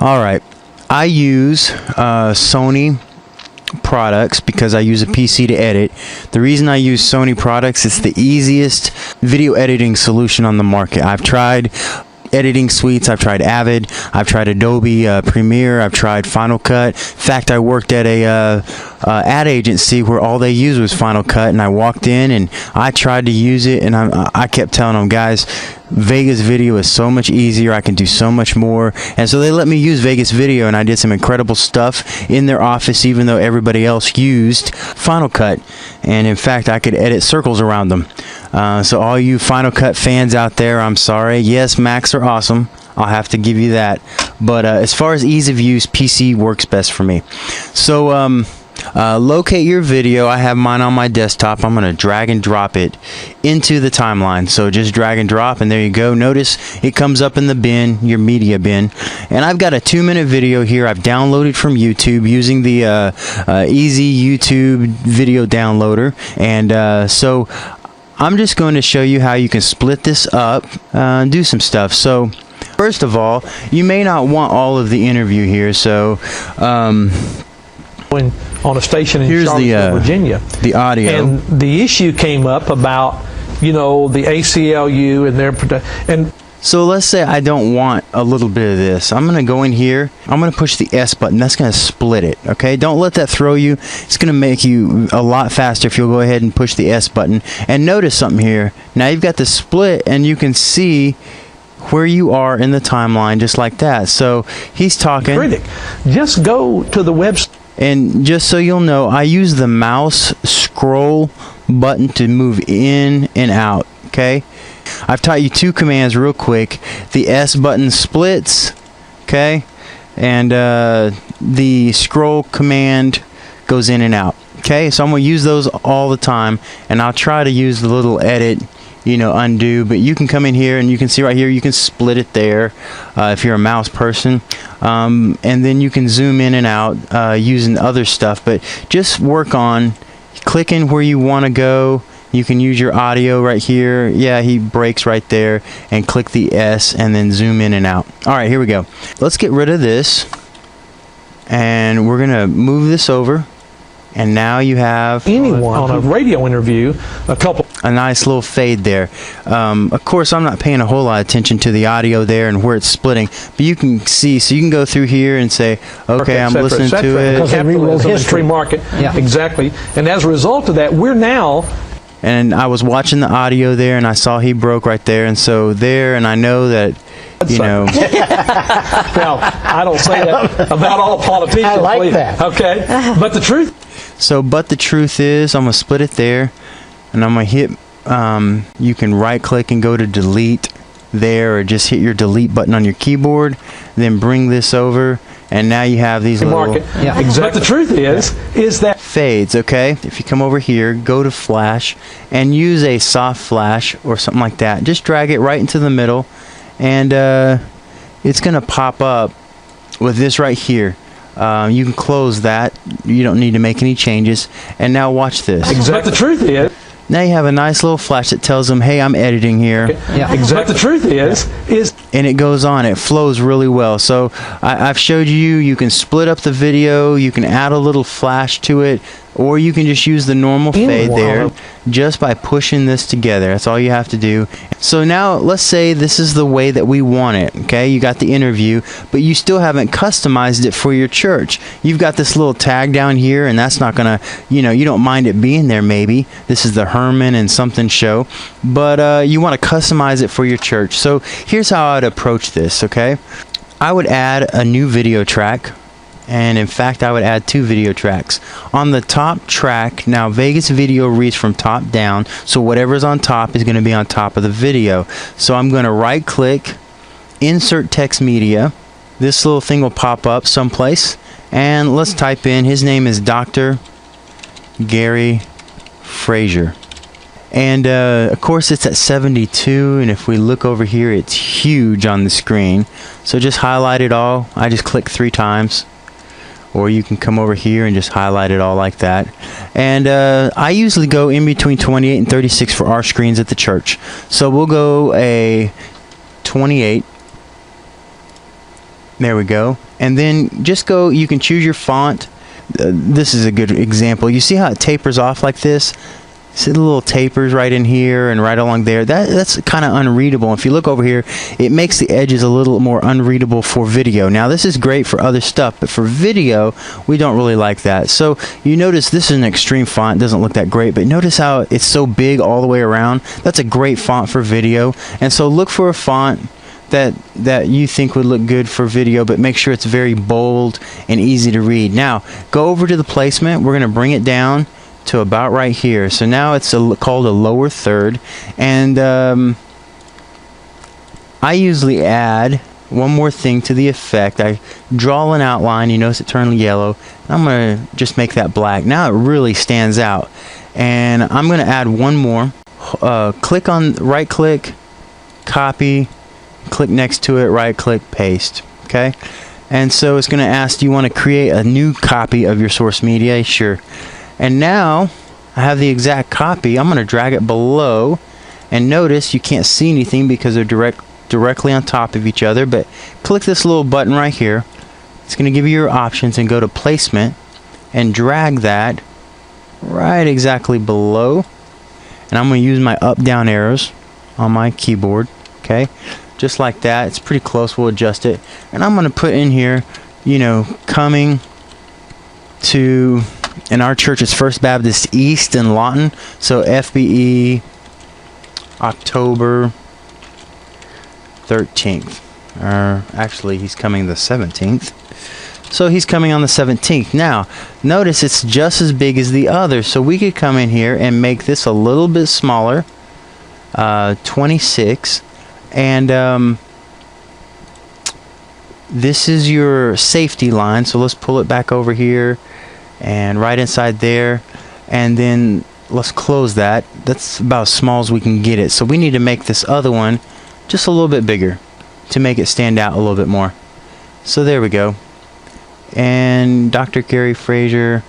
All right, I use Sony products because I use a PC to edit. The reason I use Sony products, it's the easiest video editing solution on the market. I've tried editing suites, I've tried Avid, I've tried Adobe Premiere, I've tried Final Cut. In fact, I worked at a ad agency where all they used was Final Cut, and I walked in and I tried to use it, and I kept telling them, guys, Vegas Video is so much easier, I can do so much more. And so they let me use Vegas Video, and I did some incredible stuff in their office, even though everybody else used Final Cut. And in fact, I could edit circles around them. So all you Final Cut fans out there, I'm sorry. Yes, Macs are awesome, I'll have to give you that, but as far as ease of use, PC works best for me. So locate your video. I have mine on my desktop. I'm going to drag and drop it into the timeline. So just drag and drop, and there you go. Notice it comes up in the bin, your media bin. And I've got a 2-minute video here I've downloaded from YouTube using the easy YouTube video downloader. And so I'm just going to show you how you can split this up and do some stuff. So first of all, you may not want all of the interview here, so on a station in Charlottesville, Virginia. The audio. And the issue came up about, you know, the ACLU and their and so let's say I don't want a little bit of this. I'm going to go in here. I'm going to push the S button. That's going to split it, okay? Don't let that throw you. It's going to make you a lot faster if you'll go ahead and push the S button. And notice something here. Now you've got the split, and you can see where you are in the timeline just like that. So he's talking. Critic, just go to the website. And just so you'll know, I use the mouse scroll button to move in and out, okay? I've taught you 2 commands real quick. The S button splits, okay? And the scroll command goes in and out, okay? So I'm going to use those all the time, and I'll try to use the little edit, you know, undo, but you can come in here and you can see right here, you can split it there if you're a mouse person, and then you can zoom in and out using other stuff. But just work on clicking where you want to go. You can use your audio right here. Yeah, he breaks right there, and click the S and then zoom in and out. Alright, here we go. Let's get rid of this, and we're gonna move this over. And now you have anyone on a radio interview, a nice little fade there. Of course, I'm not paying a whole lot of attention to the audio there and where it's splitting, but you can see. So you can go through here and say, okay, I'm listening to it. Capitalism and free market, yeah, exactly. And as a result of that, we're now. And I was watching the audio there, and I saw he broke right there, and so there, and I know that. You know. Well, I don't say that about all politicians. I like that. Okay, but the truth. So, but the truth is, I'm gonna split it there, and I'm gonna hit. You can right click and go to delete there, or just hit your delete button on your keyboard. Then bring this over, and now you have these little. Yeah, exactly. But the truth is that fades. Okay, if you come over here, go to flash, and use a soft flash or something like that. Just drag it right into the middle. And it's going to pop up with this right here. You can close that. You don't need to make any changes. And now watch this. Exactly. But the truth is, now you have a nice little flash that tells them, hey, I'm editing here. Yeah, exactly. But the truth is and it goes on. It flows really well. So I've showed you can split up the video. You can add a little flash to it. Or you can just use the normal fade there just by pushing this together. That's all you have to do. So now let's say this is the way that we want it. Okay, you got the interview, but you still haven't customized it for your church. You've got this little tag down here, and that's not gonna, you know, you don't mind it being there maybe. This is the Herman and something show, but you want to customize it for your church. So here's how I'd approach this, okay? I would add a new video track. And in fact, I would add 2 video tracks. On the top track, now Vegas Video reads from top down, so whatever's on top is going to be on top of the video. So I'm going to right click, insert text media. This little thing will pop up someplace, and let's type in, his name is Dr. Gary Frazier. And of course it's at 72, and if we look over here, it's huge on the screen. So just highlight it all. I just click 3 times. Or you can come over here and just highlight it all like that. And I usually go in between 28 and 36 for our screens at the church. So we'll go a 28. There we go. And then just go, you can choose your font. This is a good example. You see how it tapers off like this? See the little tapers right in here and right along there? That's kind of unreadable. If you look over here, it makes the edges a little more unreadable for video. Now this is great for other stuff, but for video, we don't really like that. So you notice this is an extreme font. It doesn't look that great, but notice how it's so big all the way around. That's a great font for video. And so look for a font that you think would look good for video, but make sure it's very bold and easy to read. Now go over to the placement. We're going to bring it down to about right here. So now it's called a lower third, and I usually add one more thing to the effect. I draw an outline. You notice it turned yellow. I'm going to just make that black. Now it really stands out, and I'm going to add one more. Click on right click, copy, click next to it, right click, paste. Okay, and so it's going to ask, do you want to create a new copy of your source media? Sure. And now I have the exact copy. I'm going to drag it below, and notice you can't see anything because they're directly on top of each other, but click this little button right here. It's going to give you your options, and go to placement and drag that right exactly below. And I'm going to use my up down arrows on my keyboard. Okay, just like that. It's pretty close. We'll adjust it, and I'm going to put in here, you know, coming to, in our church it's First Baptist East in Lawton, so FBE October 13th, or actually he's coming the 17th, so he's coming on the 17th. Now notice it's just as big as the other, so we could come in here and make this a little bit smaller, 26, and this is your safety line, so let's pull it back over here and right inside there, and then let's close that. That's about as small as we can get it, so we need to make this other one just a little bit bigger to make it stand out a little bit more. So there we go. And Dr. Gary Frazier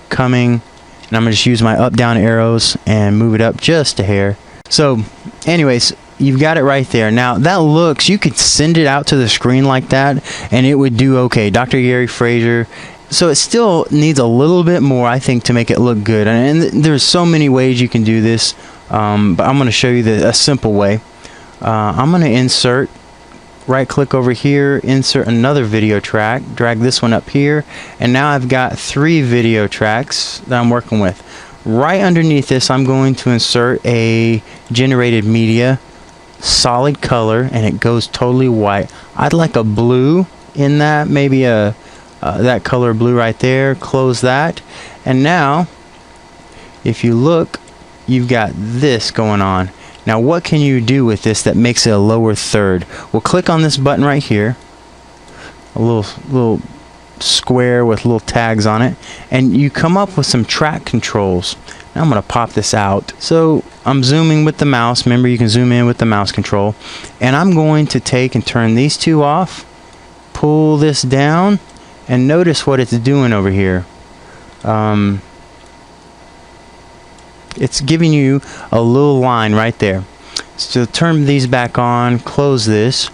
coming, and I'm going to just use my up down arrows and move it up just a hair. So anyways, you've got it right there. Now that looks, you could send it out to the screen like that and it would do okay. Dr. Gary Frazier. So it still needs a little bit more, I think, to make it look good. And there's so many ways you can do this, but I'm going to show you a simple way. I'm going to insert, right click over here, insert another video track, drag this one up here, and now I've got 3 video tracks that I'm working with. Right underneath this, I'm going to insert a generated media, solid color, and it goes totally white. I'd like a blue in that, maybe a that color blue right there. Close that, and now if you look, you've got this going on. Now what can you do with this that makes it a lower third? Well, click on this button right here, a little square with little tags on it, and you come up with some track controls. Now I'm going to pop this out. So I'm zooming with the mouse. Remember, you can zoom in with the mouse control, and I'm going to take and turn these 2 off, pull this down, and notice what it's doing over here. It's giving you a little line right there. So turn these back on, close this.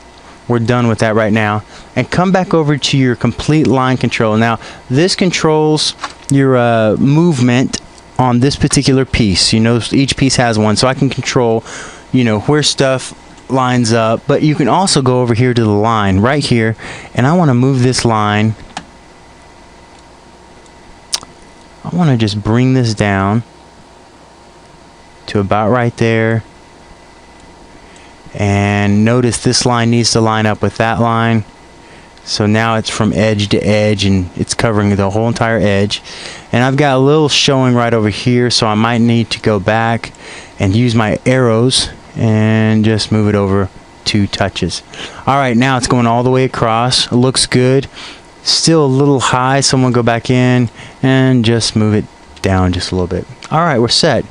We're done with that right now. And come back over to your complete line control. Now this controls your movement on this particular piece. You know, each piece has one, so I can control, you know, where stuff lines up. But you can also go over here to the line right here, and I want to move this line. I want to just bring this down to about right there, and notice this line needs to line up with that line. So now it's from edge to edge, and it's covering the whole entire edge. And I've got a little showing right over here, so I might need to go back and use my arrows and just move it over 2 touches. Alright, now it's going all the way across. It looks good. Still a little high, so I'm going to go back in and just move it down just a little bit. Alright, we're set.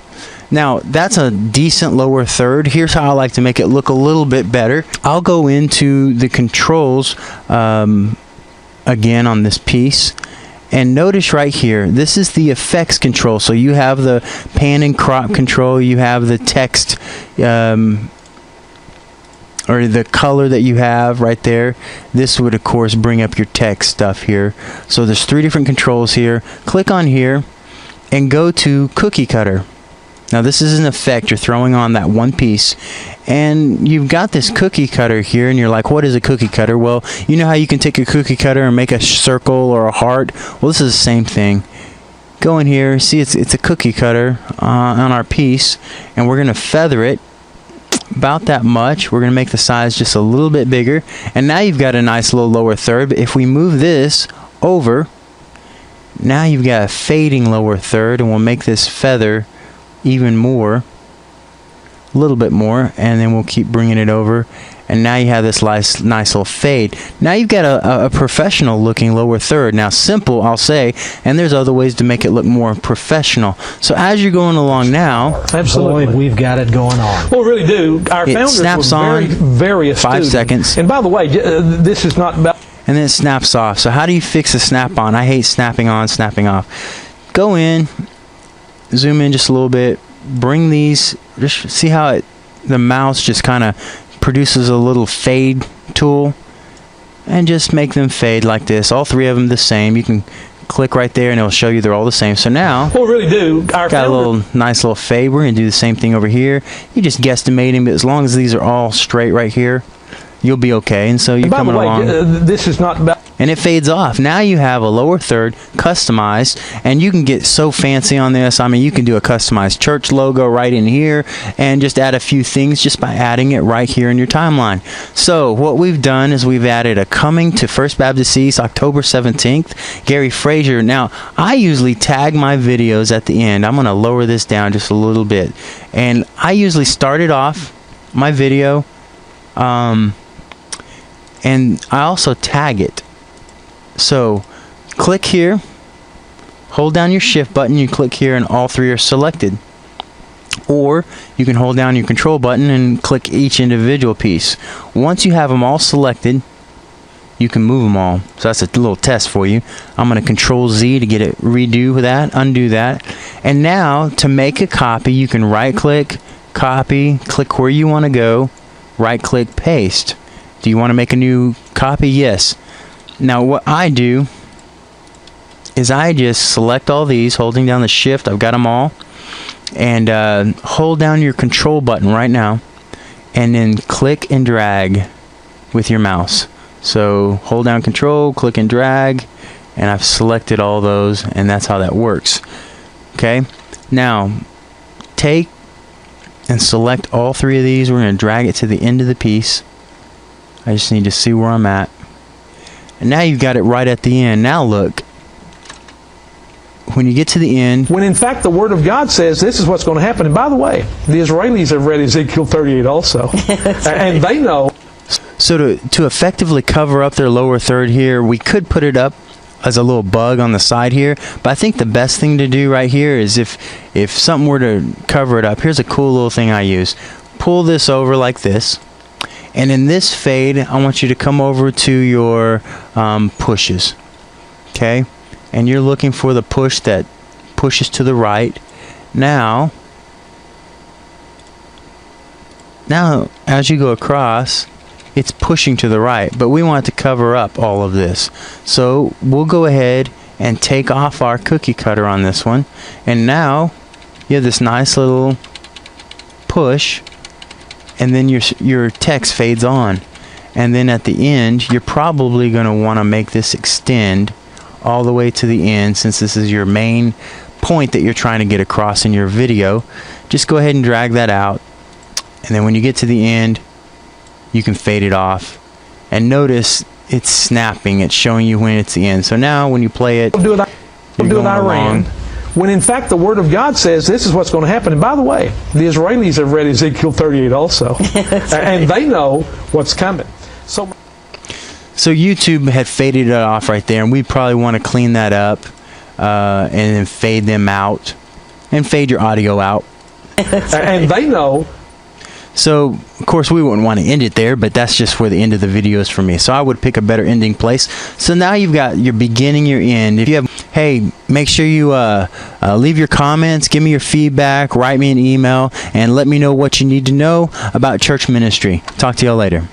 Now that's a decent lower third. Here's how I like to make it look a little bit better. I'll go into the controls again on this piece, and notice right here, this is the effects control. So you have the pan and crop control, you have the text or the color that you have right there, this would of course bring up your text stuff here. So there's 3 different controls here. Click on here and go to cookie cutter. Now this is an effect you're throwing on that one piece, and you've got this cookie cutter here, and you're like, what is a cookie cutter? Well, you know how you can take a cookie cutter and make a circle or a heart? Well, this is the same thing. Go in here, see it's a cookie cutter on our piece, and we're going to feather it about that much. We're going to make the size just a little bit bigger, and now you've got a nice little lower third. But if we move this over, now you've got a fading lower third, and we'll make this feather even more, a little bit more, and then we'll keep bringing it over, and now you have this nice little fade. Now you've got a professional looking lower third. Now simple, I'll say, and there's other ways to make it look more professional. So as you're going along now, absolutely, boy, we've got it going on. Well, we really do. Our founders were very, very astute. 5 seconds. And by the way, this is not about... And then it snaps off. So how do you fix a snap on? I hate snapping on, snapping off. Go in, zoom in just a little bit, bring these, just see how the mouse just kind of produces a little fade tool, and just make them fade like this. All 3 of them the same. You can click right there and it'll show you they're all the same. So now, well, we really do. Our got a little nice little fade. We're going to do the same thing over here. You just guesstimating, but as long as these are all straight right here, you'll be okay. And so you're coming along. This is not about... And it fades off. Now you have a lower third customized, and you can get so fancy on this. I mean, you can do a customized church logo right in here and just add a few things just by adding it right here in your timeline. So what we've done is we've added a coming to First Baptist East October 17th, Gary Frazier. Now, I usually tag my videos at the end. I'm going to lower this down just a little bit. And I usually started off my video, and I also tag it. So click here, hold down your shift button, you click here, and all 3 are selected. Or you can hold down your control button and click each individual piece. Once you have them all selected, you can move them all. So that's a little test for you. I'm going to Control Z to get it, redo that, undo that. And now to make a copy, you can right click, copy, click where you want to go, right click, paste. Do you want to make a new copy? Yes. Now what I do is I just select all these, holding down the shift. I've got them all, and hold down your control button right now, and then click and drag with your mouse. So hold down control, click and drag, and I've selected all those, and that's how that works. Okay, now take and select all 3 of these. We're going to drag it to the end of the piece. I just need to see where I'm at. And now you've got it right at the end. Now look, when you get to the end, when in fact the Word of God says this is what's going to happen. And by the way, the Israelis have read Ezekiel 38 also. And they know. So to effectively cover up their lower third here, we could put it up as a little bug on the side here. But I think the best thing to do right here is if something were to cover it up, here's a cool little thing I use. Pull this over like this. And in this fade, I want you to come over to your pushes, okay? And you're looking for the push that pushes to the right. Now, as you go across, it's pushing to the right, but we want to cover up all of this. So we'll go ahead and take off our cookie cutter on this one. And now you have this nice little push, and then your text fades on. And then at the end, you're probably going to want to make this extend all the way to the end, since this is your main point that you're trying to get across in your video. Just go ahead and drag that out, and then when you get to the end, you can fade it off. And notice it's snapping, it's showing you when it's the end. So now when you play it, you're going along. When in fact the Word of God says this is what's going to happen. And by the way, the Israelis have read Ezekiel 38 also. And they know what's coming. So YouTube had faded it off right there, and we probably want to clean that up and then fade them out and fade your audio out. And they know. So, of course, we wouldn't want to end it there, but that's just where the end of the video is for me. So I would pick a better ending place. So now you've got your beginning, your end. If you Hey, make sure you leave your comments, give me your feedback, write me an email, and let me know what you need to know about church ministry. Talk to y'all later.